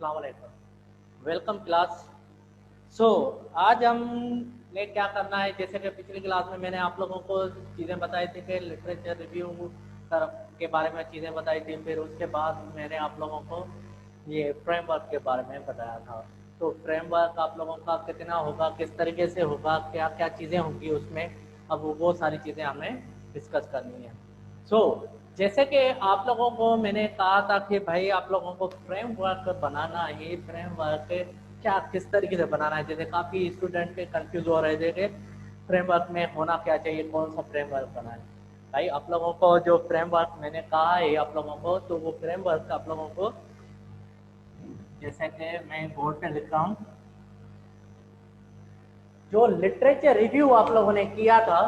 अस्सलाम वालेकुम, welcome class. आज हमने क्या करना है, जैसे कि पिछली क्लास में मैंने आप लोगों को चीज़ें बताई थी कि लिटरेचर रिव्यू के बारे में चीज़ें बताई थी। फिर उसके बाद मैंने आप लोगों को ये फ्रेमवर्क के बारे में बताया था। तो फ्रेमवर्क आप लोगों का कितना होगा, किस तरीके से होगा, क्या क्या चीज़ें होंगी उसमें, अब वो सारी चीज़ें हमें डिस्कस करनी है। जैसे कि आप लोगों को मैंने कहा था कि भाई आप लोगों को फ्रेमवर्क बनाना है। फ्रेमवर्क क्या किस तरीके से बनाना है, जैसे काफ़ी स्टूडेंट कंफ्यूज हो रहे थे कि फ्रेमवर्क में होना क्या चाहिए, कौन सा फ्रेमवर्क बनाए। भाई आप लोगों को जो फ्रेमवर्क मैंने कहा है आप लोगों को, तो वो फ्रेमवर्क आप लोगों को, जैसे कि मैं बोर्ड पे लिख रहा हूँ, जो लिटरेचर रिव्यू आप लोगों ने किया था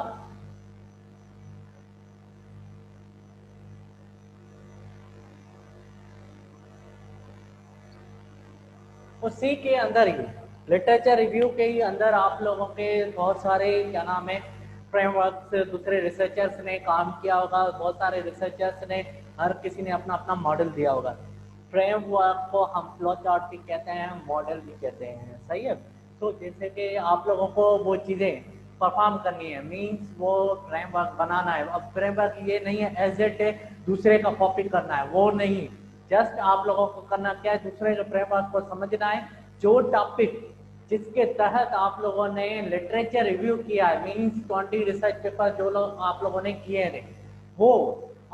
उसी के अंदर ही, लिटरेचर रिव्यू के ही अंदर आप लोगों के बहुत सारे क्या नाम है फ्रेमवर्क, दूसरे रिसर्चर्स ने काम किया होगा। बहुत सारे रिसर्चर्स ने, हर किसी ने अपना अपना मॉडल दिया होगा। फ्रेमवर्क को हम फ्लो चार्ट भी कहते हैं, मॉडल भी कहते हैं, सही है। तो जैसे कि आप लोगों को वो चीज़ें परफॉर्म करनी है, मीन्स वो फ्रेमवर्क बनाना है। अब फ्रेमवर्क ये नहीं है एज इट दूसरे का कॉपी करना है, वो नहीं। जस्ट आप लोगों को करना क्या है, दूसरे के फ्रेमवर्क को समझना है। जो टॉपिक जिसके तहत आप लोगों ने लिटरेचर रिव्यू किया है, मीन्स 20 रिसर्च पेपर जो लोग आप लोगों ने किए हैं, वो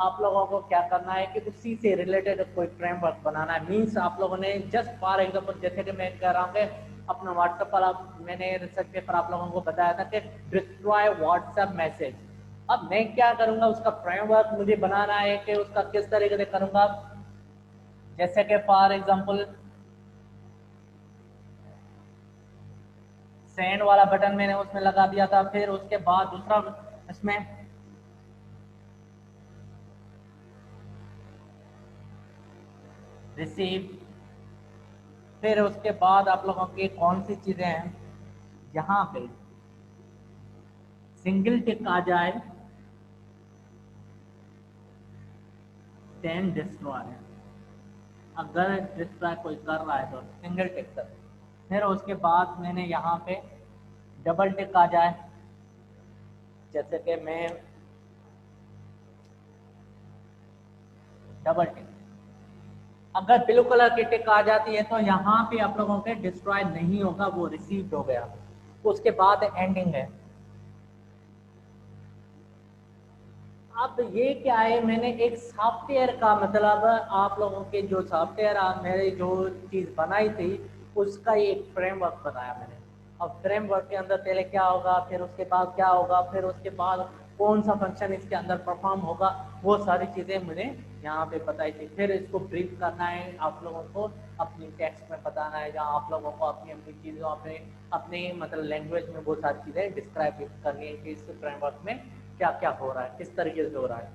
आप लोगों को क्या करना है कि उसी से रिलेटेड कोई फ्रेमवर्क बनाना है। मीन्स आप लोगों ने जस्ट फॉर एग्जाम्पल, जैसे कि मैं कह रहा हूँ कि अपना व्हाट्सएप पर मैंने रिसर्च पेपर आप लोगों को बताया था कि डिस्ट्रॉय व्हाट्सएप मैसेज। अब मैं क्या करूंगा, उसका फ्रेमवर्क मुझे बनाना है कि उसका किस तरीके से करूंगा। जैसे कि फॉर एग्जाम्पल सेंड वाला बटन मैंने उसमें लगा दिया था, फिर उसके बाद दूसरा इसमें रिसीव, फिर उसके बाद आप लोगों की कौन सी चीजें हैं, यहाँ पे सिंगल टिक आ जाए, देन डिस्ट्रॉय। अगर डिस्ट्रॉय कोई कर रहा है तो सिंगल टिक कर, फिर उसके बाद मैंने यहाँ पे डबल टिक आ जाए, जैसे कि मैं डबल टिक, अगर ब्लू कलर की टिक आ जाती है तो यहाँ पे आप लोगों के डिस्ट्रॉय नहीं होगा, वो रिसीव्ड हो गया। उसके बाद एंडिंग है। अब ये क्या है, मैंने एक सॉफ्टवेयर का मतलब आप लोगों के जो सॉफ्टवेयर मैंने जो चीज़ बनाई थी उसका एक फ्रेमवर्क बनाया मैंने। अब फ्रेमवर्क के अंदर पहले क्या होगा, फिर उसके बाद क्या होगा, फिर उसके बाद कौन सा फंक्शन इसके अंदर परफॉर्म होगा, वो सारी चीज़ें मैंने यहाँ पे बताई थी। फिर इसको ब्रीफ करना है आप लोगों को, अपनी टेक्स्ट में बताना है, जहाँ आप लोगों को अपनी अपनी चीज़ों अपने अपने मतलब लैंग्वेज में वो सारी चीज़ें डिस्क्राइब करनी है कि इस फ्रेमवर्क में क्या क्या हो रहा है, किस तरीके से हो रहा है।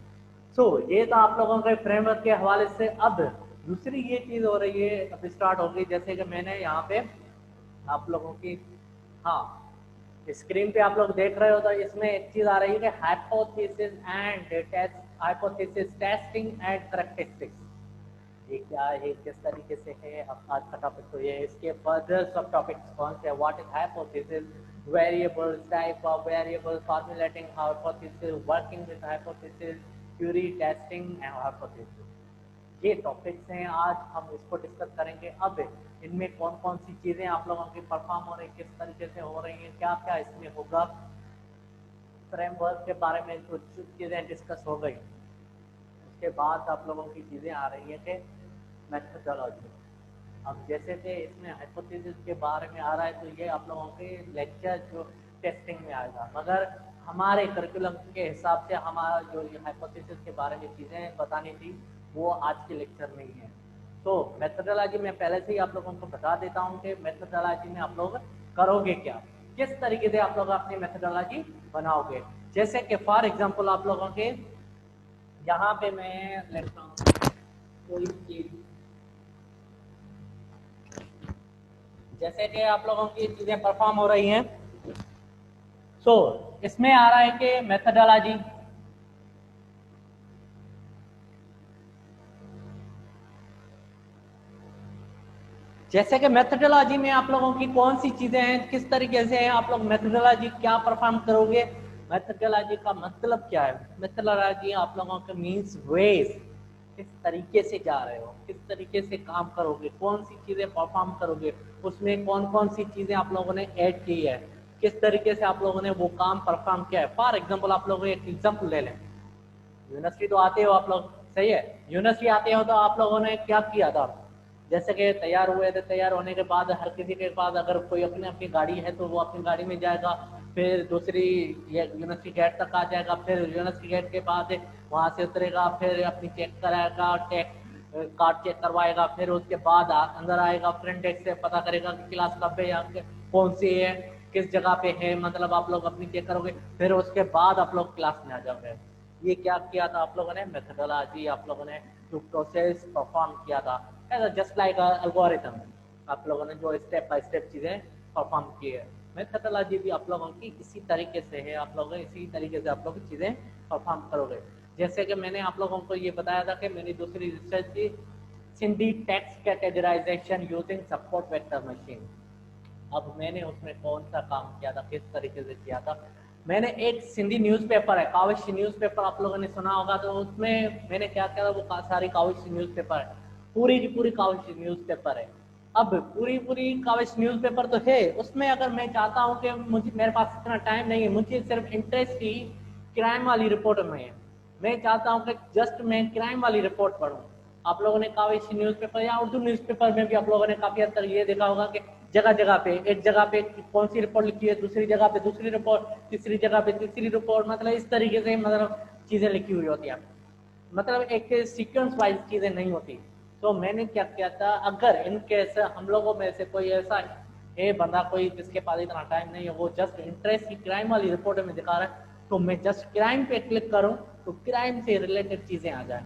ये तो आप लोगों के फ्रेमवर्क के हवाले से। अब दूसरी ये चीज़ हो रही है, अब स्टार्ट हो गई, जैसे कि मैंने यहाँ पे आप लोगों की, हाँ, स्क्रीन पे आप लोग देख रहे हो तो इसमें एक चीज़ आ रही है कि hypothesis and test, hypothesis testing and characteristics. ये क्या है, किस तरीके से है, अब आज का टॉपिक तो ये है। इसके फर्दर सब टॉपिक्स कौन से, what is hypothesis, variables, type of variables, formulating hypothesis, working with hypothesis, theory, testing and hypothesis, ये टॉपिक्स हैं। आज हम इसको डिस्कस करेंगे। अब इनमें कौन कौन सी चीज़ें आप लोगों की परफॉर्म हो रही, किस तरीके से हो रही हैं, क्या क्या इसमें होगा, फ्रेमवर्क के बारे में कुछ चीज़ें डिस्कस हो गई। उसके बाद आप लोगों की चीज़ें आ रही है कि मेथडोलॉजी। अब जैसे कि इसमें हाइपोथेसिस के बारे में आ रहा है तो ये आप लोगों के लेक्चर जो टेस्टिंग में आएगा, मगर हमारे करिकुलम के हिसाब से हमारा जो ये हाइपोथेसिस के बारे में चीज़ें बतानी थी वो आज के लेक्चर में ही है। तो मेथडोलॉजी में पहले से ही आप लोगों को बता देता हूँ कि मेथडोलॉजी में आप लोग करोगे क्या, किस तरीके से आप लोग अपनी मेथडोलॉजी बनाओगे। जैसे कि फॉर एग्जाम्पल आप लोगों के यहाँ पे मैं लिखता हूँ कोई चीज़, जैसे कि आप लोगों की चीज़ें परफॉर्म हो रही हैं। इसमें आ रहा है कि मेथडोलॉजी, जैसे कि मेथडोलॉजी में आप लोगों की कौन सी चीजें हैं, किस तरीके से हैं, आप लोग मेथडोलॉजी क्या परफॉर्म करोगे। मेथडोलॉजी का मतलब क्या है? मेथडोलॉजी आप लोगों के मीन्स वेज, किस तरीके से जा रहे हो, किस तरीके से काम करोगे, कौन सी चीजें परफॉर्म करोगे, उसमें कौन कौन सी चीजें आप लोगों ने ऐड की है, किस तरीके से आप लोगों ने वो काम परफॉर्म किया है। फॉर एग्जाम्पल आप लोग एक एग्जाम्पल ले लें, यूनिवर्सिटी तो आते हो आप लोग, सही है, यूनिवर्सिटी आते हो तो आप लोगों ने क्या किया था, जैसे कि तैयार हुए थे, तैयार होने के बाद हर किसी के पास अगर कोई अपनी अपनी गाड़ी है तो वो अपनी गाड़ी में जाएगा, फिर दूसरी ये यूनिवर्सिटी गेट तक आ जाएगा, फिर यूनिवर्सिटी गेट के बाद वहाँ से उतरेगा, फिर अपनी चेक कराएगा, टेक कार्ड चेक करवाएगा, फिर उसके बाद अंदर आएगा, फ्रंट डेस्क से पता करेगा कि क्लास कब है या कौन सी है, किस जगह पे है, मतलब आप लोग अपनी चेक करोगे, फिर उसके बाद आप लोग क्लास में आ जाओगे। ये क्या किया था आप लोगों ने, मेथडोलॉजी आप लोगों ने जो प्रोसेस परफॉर्म किया था, जस्ट लाइक एल्गोरिथम, आप लोगों ने जो स्टेप बाय स्टेप चीजें परफॉर्म की है। मेथडोलॉजी भी आप लोगों की इसी तरीके से है, आप लोग इसी तरीके से आप लोग चीजें परफॉर्म करोगे। जैसे कि मैंने आप लोगों को ये बताया था कि मेरी दूसरी रिसर्च थी Sindhi text categorization using support vector machine. अब मैंने उसमें कौन सा काम किया था, किस तरीके से किया था, मैंने एक सिंधी न्यूज़पेपर है, काविश न्यूज़पेपर आप लोगों ने सुना होगा, तो उसमें मैंने क्या किया था, वो सारी काविश न्यूज़पेपर है, पूरी की पूरी काविश न्यूज़पेपर है। अब पूरी पूरी काविश न्यूज़पेपर तो है, उसमें अगर मैं चाहता हूँ कि मुझे, मेरे पास इतना टाइम नहीं है, मुझे सिर्फ इंटरेस्ट ही क्राइम वाली रिपोर्ट में है, मैं चाहता हूँ कि जस्ट मैं क्राइम वाली रिपोर्ट पढूं। आप लोगों ने काविश न्यूज़पेपर या उर्दू न्यूज़पेपर में भी आप लोगों ने काफी हद तक ये देखा होगा कि जगह जगह पे, एक जगह पे कौन सी रिपोर्ट लिखी है, दूसरी जगह पे दूसरी रिपोर्ट, तीसरी जगह पे तीसरी रिपोर्ट, मतलब इस तरीके से मतलब चीजें लिखी हुई होती है, मतलब एक सीक्वेंस वाइज चीजें नहीं होती। तो मैंने क्या किया था, अगर इनकेस हम लोगों में से कोई ऐसा है बंदा कोई जिसके पास इतना टाइम नहीं है, वो जस्ट इंटरेस्ट की क्राइम वाली रिपोर्ट में दिखा रहा है, तो मैं जस्ट क्राइम पे क्लिक करूं तो क्राइम से रिलेटेड चीजें आ जाए,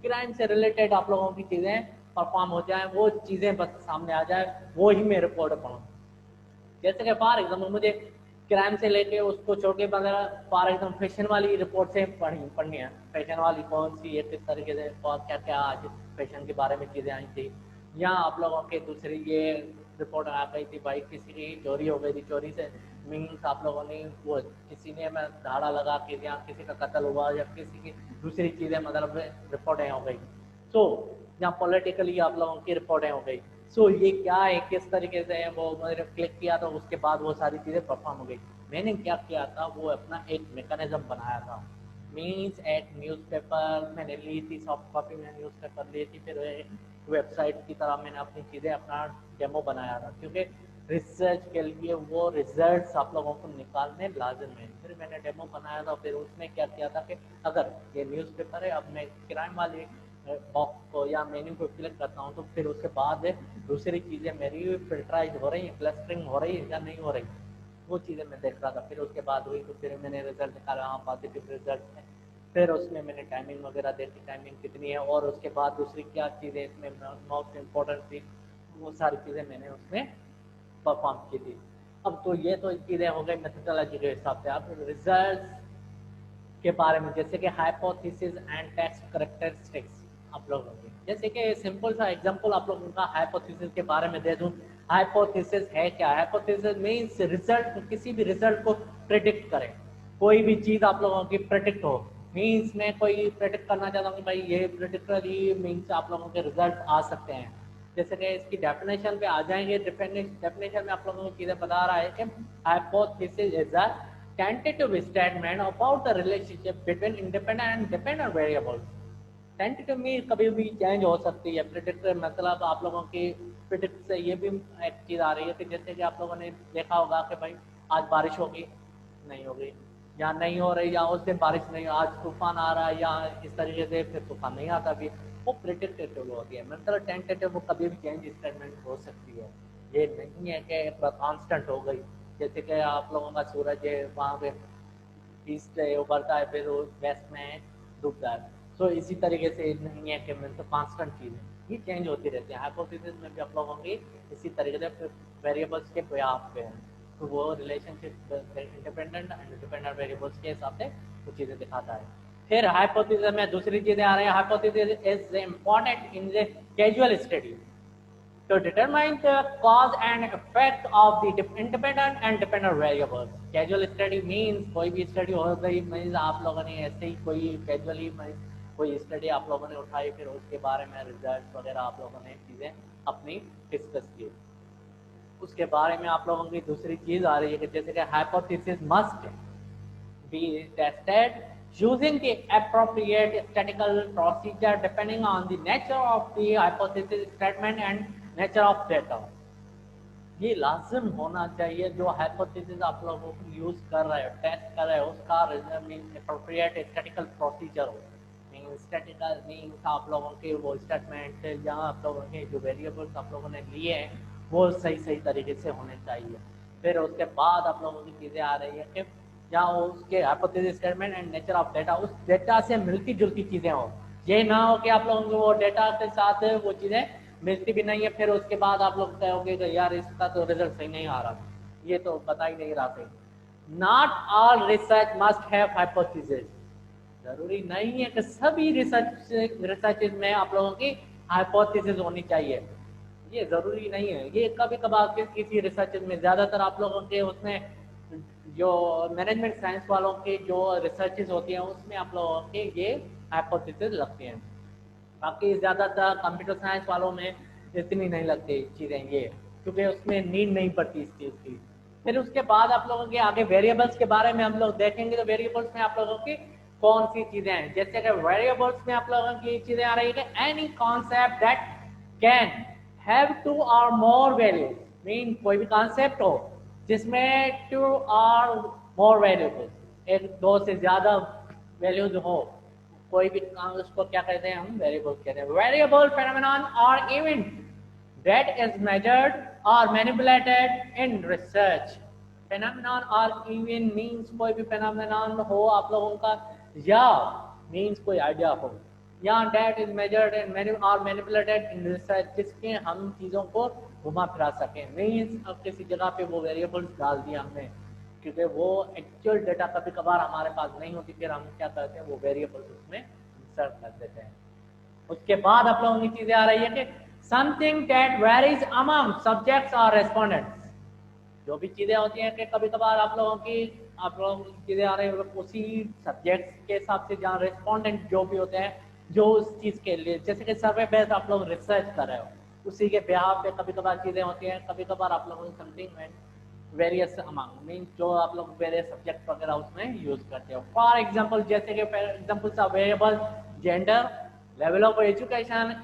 क्राइम से रिलेटेड आप लोगों की चीजें परफॉर्म हो जाए, वो चीजें बस सामने आ जाए, वो ही मैं रिपोर्ट पढ़ूँ। जैसे कि फॉर एग्जाम्पल मुझे क्राइम से लेके उसको छोड़ के वगैरह फॉर एग्जाम्पल फैशन वाली रिपोर्ट से पढ़नी है, फैशन वाली कौन सी है, किस तरीके से और क्या क्या आज फैशन के बारे में चीज़ें आई थी, या आप लोगों के दूसरी ये रिपोर्ट आ गई थी भाई किसी की चोरी हो गई थी, चोरी से मीन्स आप लोगों ने वो किसी ने मैं धाड़ा लगा के या किसी का कत्ल हुआ या किसी की दूसरी चीज़ें मतलब रिपोर्टें हो गई, सो या पॉलिटिकली आप लोगों की रिपोर्टें हो गई। सो ये क्या है, किस तरीके से है, वो मैंने क्लिक किया तो उसके बाद वो सारी चीज़ें परफॉर्म हो गई। मैंने क्या किया था, वो अपना एक मैकेनिज्म बनाया था, मीन्स एक न्यूज़पेपर मैंने ली थी, सॉफ्ट कॉपी में न्यूज़पेपर ली थी, फिर वेबसाइट की तरह मैंने अपनी चीज़ें अपना डेमो बनाया था, क्योंकि रिसर्च के लिए वो रिजल्ट्स आप लोगों को निकालने लाजिम है। फिर मैंने डेमो बनाया था, फिर उसमें क्या किया था कि अगर ये न्यूज़पेपर है, अब मैं क्राइम वाली बॉक्स को या मेन्यू को क्लिक करता हूँ तो फिर उसके बाद दूसरी चीज़ें मेरी फिल्टराइज हो रही हैं, क्लस्टरिंग हो रही है या नहीं हो रही, वो चीज़ें मैं देख रहा था। फिर उसके बाद हुई तो फिर मैंने रिजल्ट निकाला, हाँ पॉजिटिव रिजल्ट है, फिर उसमें मैंने टाइमिंग वगैरह देखी, टाइमिंग कितनी है, और उसके बाद दूसरी क्या चीज़ें इसमें मोस्ट इम्पोर्टेंट थी, वो सारी चीज़ें मैंने उसमें परफॉर्म की थी। अब तो ये तो चीज़ें हो गई मेथोडोलॉजी के हिसाब से। आप रिजल्ट के बारे में, जैसे कि हाइपोथेसिस एंड टेक्स्ट करेक्टरिस्टिक्स आप लोगों की, जैसे कि सिंपल सा एग्जांपल आप लोगों का हाइपोथेसिस के बारे में दे दूं। हाइपोथेसिस है क्या? हाइपोथेसिस मींस रिजल्ट, किसी भी रिजल्ट को प्रिडिक्ट करें, कोई भी चीज़ आप लोगों की प्रिडिक्ट हो, मीन्स मैं कोई प्रिडिक्ट करना चाहता हूँ कि भाई ये प्रिडिक्टली मीन्स आप लोगों के रिजल्ट आ सकते हैं। जैसे कि इसकी डेफिनेशन पे आ जाएंगे, डेफिनेशन में आप लोगों को चीज़ें बता रहा है कि hypothesis is a tentative statement about the relationship between independent and dependent variables। Tentative में कभी भी चेंज हो सकती है, प्रिडिक्टर मतलब आप लोगों की प्रिडिक्ट से ये भी एक चीज़ आ रही है कि जैसे कि आप लोगों ने देखा होगा कि भाई आज बारिश होगी, नहीं होगी, या नहीं हो रही, या उस दिन बारिश नहीं, आज तूफान आ रहा है, या इस तरीके से फिर तूफान नहीं आता भी, वो प्रिडिक्टेटिव होती है। मतलब टेंटेटिव वो कभी भी चेंज स्टेटमेंट हो सकती है, ये नहीं है कि कांस्टेंट हो गई। जैसे कि आप लोगों का सूरज है वहाँ पे ईस्ट है उभरता है, फिर वो वेस्ट में डूबता है, सो इसी तरीके से नहीं है कि मतलब कांस्टेंट चीज़ है, ये चेंज होती रहती है। हाइपोथेसिस में भी आप लोगों की इसी तरीके से वेरिएबल्स के प्रयास पे है, तो वो relationship independent and dependent variables के हिसाब से वो चीज़ें दिखाता है। फिर हाइपोथेसिस में दूसरी चीज़ें आ रही है, hypothesis is important in the casual study. to determine the cause and effect of the independent and dependent variables. Casual study means कोई भी स्टडी हो गई, मीन्स आप लोगों ने ऐसे ही कोई कैजुअली कोई स्टडी आप लोगों ने उठाई, फिर उसके बारे में रिजल्ट वगैरह आप लोगों ने चीज़ें अपनी डिस्कस की। उसके बारे में आप लोगों की दूसरी चीज़ आ रही है कि जैसे कि hypothesis must be tested using the appropriate statistical procedure depending on the nature of the hypothesis statement and nature of data। ये लाजिम होना चाहिए जो हाइपोथेसिस आप लोगों को यूज कर रहे हो, टेस्ट कर रहे हो, उसका अप्रोप्रिएट स्टैटिकल प्रोसीजर हो। मीन स्टैटिकल मीन्स आप लोगों के वो स्टेटमेंट या आप लोगों के जो वेरिएबल्स आप लोगों ने लिए हैं वो सही सही तरीके से होने चाहिए। फिर उसके बाद आप लोगों की चीज़ें आ रही है कि या उसके hypothesis statement and nature of data, उस डेटा से मिलती जुलती चीज़ें हो। ये ना हो कि आप लोगों को वो डेटा के साथ वो चीज़ें मिलती भी नहीं है, फिर उसके बाद आप लोग कहोगे कि यार इसका तो रिजल्ट सही नहीं आ रहा, ये तो बता ही नहीं रहा सही। Not all research must have hypothesis. जरूरी नहीं है कि सभी रिसर्च में आप लोगों की हाइपोथेसिस होनी चाहिए, ये जरूरी नहीं है। ये कभी कभार किसी रिसर्च में, ज्यादातर आप लोगों के उसमें जो मैनेजमेंट साइंस वालों के जो रिसर्चेज होती हैं उसमें आप लोगों के ये हाइपोथेसिस लगती हैं। बाकी ज़्यादातर कंप्यूटर साइंस वालों में इतनी नहीं लगती चीज़ें ये, क्योंकि उसमें नीड नहीं पड़ती इस चीज़ की। फिर उसके बाद आप लोगों के आगे वेरिएबल्स के बारे में हम लोग देखेंगे, तो वेरिएबल्स में आप लोगों की कौन सी चीज़ें हैं। जैसे कि वेरिएबल्स में आप लोगों की चीज़ें आ रही है कि any concept that can have 2 और मोर वैल्यूज, मीन कोई भी कॉन्सेप्ट हो जिसमें 2 और मोर वैल्यूज, एक दो से ज़्यादा वैल्यूज हो, कोई भी उसको क्या कहते हैं, हम वेरिएबल कहते हैं। वेरिएबल फेनोमेनन और इवेंट दैट इज मेजर्ड और मैनिपुलेटेड इन रिसर्च। फेनोमेनन और इवेंट मींस कोई भी फेनोमेनन हो आप लोगों का, या मींस कोई आइडिया हो, या दैट इज मेजर्ड एंड और मैनिपुलेटेड इन रिसर्च, जिसके हम चीज़ों को घुमा फिरा सकें। मीन्स अब किसी जगह पे वो वेरिएबल्स डाल दिया हमने, क्योंकि वो एक्चुअल डेटा कभी कभार हमारे पास नहीं होती, फिर हम क्या करते हैं वो वेरिएबल्स उसमें इंसर्ट कर देते हैं। उसके बाद आप लोगों की चीज़ें आ रही है कि something that varies among subjects और रेस्पोंडेंट्स। जो भी चीज़ें होती हैं कि कभी कभार आप लोगों की चीज़ें आ रही है उसी सब्जेक्ट्स के हिसाब से, जहाँ रेस्पोंडेंट जो भी होते हैं जो उस चीज़ के लिए, जैसे कि सर्वे बेस्ड आप लोग रिसर्च कर रहे हो, उसी के बिहाफ पे कभी कभार चीज़ें होती हैं। कभी कभार आप लोगों को समथिंग वेरियस अमाउंट मीन जो आप लोग वेरियस सब्जेक्ट वगैरह उसमें यूज करते हो। फॉर एग्जांपल जैसे कि examples of variable gender, level of education,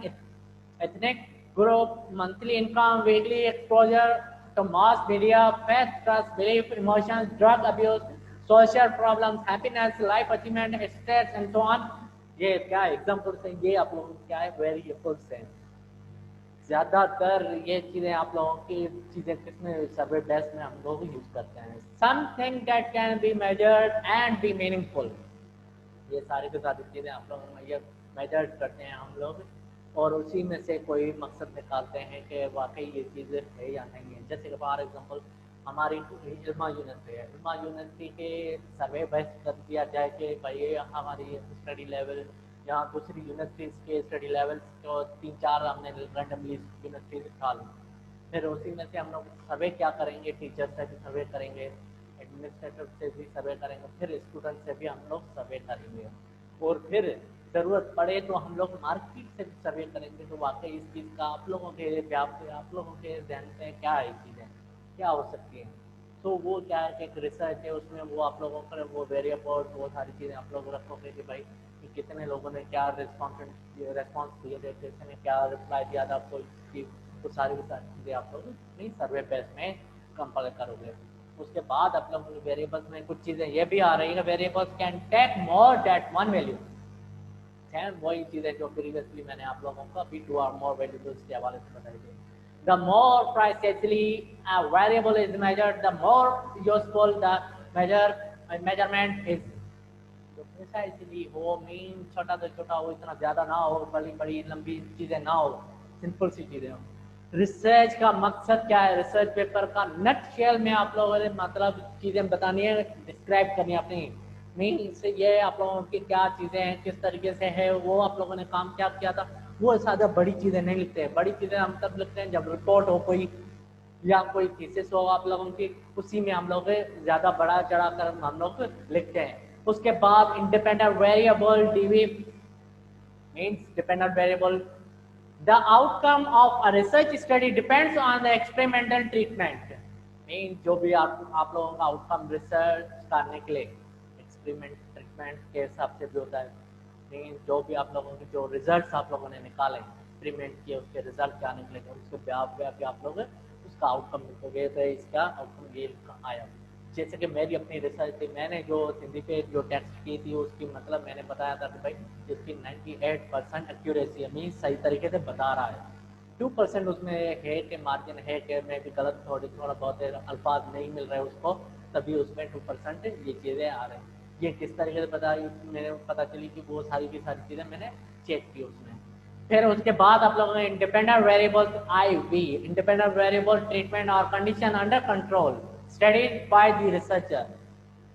ethnic group, monthly income, weekly exposure to mass media, faith, trust, belief, emotions, drug abuse, social problems, happiness, life achievement, stress and so on। ये क्या examples हैं, ये आप लोगों क्या है variables हैं। ज़्यादातर ये चीज़ें आप लोगों की चीज़ें किसमें सर्वे बेस में हम लोग यूज़ करते हैं। Something that can be measured and B meaningful, ये सारी की सारी चीज़ें आप लोग ये मेजर करते हैं हम लोग, और उसी में से कोई मकसद निकालते हैं कि वाकई ये चीज़ है या नहीं है। जैसे कि फॉर एग्जांपल हमारी इल्मा यूनिवर्सिटी है, इल्मा यूनिवर्सिटी के सर्वे बेस कर दिया जाए कि भाई हमारी स्टडी लेवल या दूसरी यूनिवर्सिटीज़ के स्टडी लेवल तो 3-4 हमने रैंडमली यूनिवर्सिटीज उठा ली, फिर उसी में से हम लोग सर्वे क्या करेंगे, टीचर से भी सर्वे करेंगे, एडमिनिस्ट्रेटर से भी सर्वे करेंगे, फिर स्टूडेंट से भी हम लोग सर्वे करेंगे, और फिर ज़रूरत पड़े तो हम लोग मार्केट से भी सर्वे करेंगे। तो वाकई इस चीज़ का आप लोगों के आप लोगों के ध्यान से क्या है चीज़ें क्या हो सकती हैं। तो वो क्या है कि एक रिसर्च है, उसमें वो आप लोगों पर वो वेरिएबल वो सारी चीज़ें आप लोग रखोगे कि भाई कि कितने लोगों ने क्या रेस्पॉन्स दिए थे, किसी ने क्या रिप्लाई दिया था आपको चीज़, तो सारी चीज़ें आप लोग नहीं सर्वे बेस में कंपेयर करोगे। उसके बाद आप लोग वेरिएबल्स में कुछ चीज़ें ये भी आ रही है, variables can take more that one value. वही चीज़ें जो प्रीवियसली मैंने आप लोगों को अभी 2 और मोर वेरिएबल्स के हवाले से बताई थी। The more precisely a variable is measured, the more useful the measurement is। जो precisely हो मीन छोटा से छोटा हो, इतना ज़्यादा ना हो, बड़ी बड़ी लंबी चीज़ें ना हो, सिंपल सी चीज़ें हो। रिसर्च का मकसद क्या है, रिसर्च पेपर का नट शेल में आप लोगों ने मतलब चीज़ें बतानी है, डिस्क्राइब करनी है अपनी मीन से, ये आप लोगों की क्या चीज़ें हैं, किस तरीके से है, वो आप लोगों ने काम क्या किया था, वो ज़्यादा बड़ी चीज़ें नहीं लिखते हैं। बड़ी चीज़ें हम तब लिखते हैं जब रिपोर्ट हो कोई या कोई थीसिस हो आप लोगों की, उसी में हम लोग ज़्यादा बड़ा चढ़ा कर हम लोग लिखते हैं। उसके बाद independent variable DV means dependent variable, the outcome of a research study depends on the experimental treatment। Mean जो भी आप लोगों का आउटकम रिसर्च करने के लिए एक्सपेरिमेंट ट्रीटमेंट के हिसाब से भी होता है। मीन जो भी आप लोगों के जो रिजल्ट्स आप लोगों ने निकाले एक्सपेरिमेंट किए उसके रिजल्ट क्या निकले थे उसके ब्याह पे आप लोग उसका आउटकम लिखोगे तो इसका आउटकम ये आया। जैसे कि मेरी अपनी रिसर्च थी, मैंने जो हिंदी पे जो टेक्स्ट की थी उसकी मतलब मैंने बताया था कि भाई इसकी 98% एक्यूरेसी है, मीन सही तरीके से बता रहा है। 2% उसमें है कि मार्जिन है कि मैं भी गलत थोड़ा बहुत अल्फाज नहीं मिल रहे उसको, तभी उसमें 2% ये चीज़ें आ रही। ये किस तरीके से पता मैंने पता चली कि वो सारी की सारी चीज़ें मैंने चेक की उसमें। फिर उसके बाद आप लोगों ने independent variable IV independent variable treatment और condition under control studied by the researcher.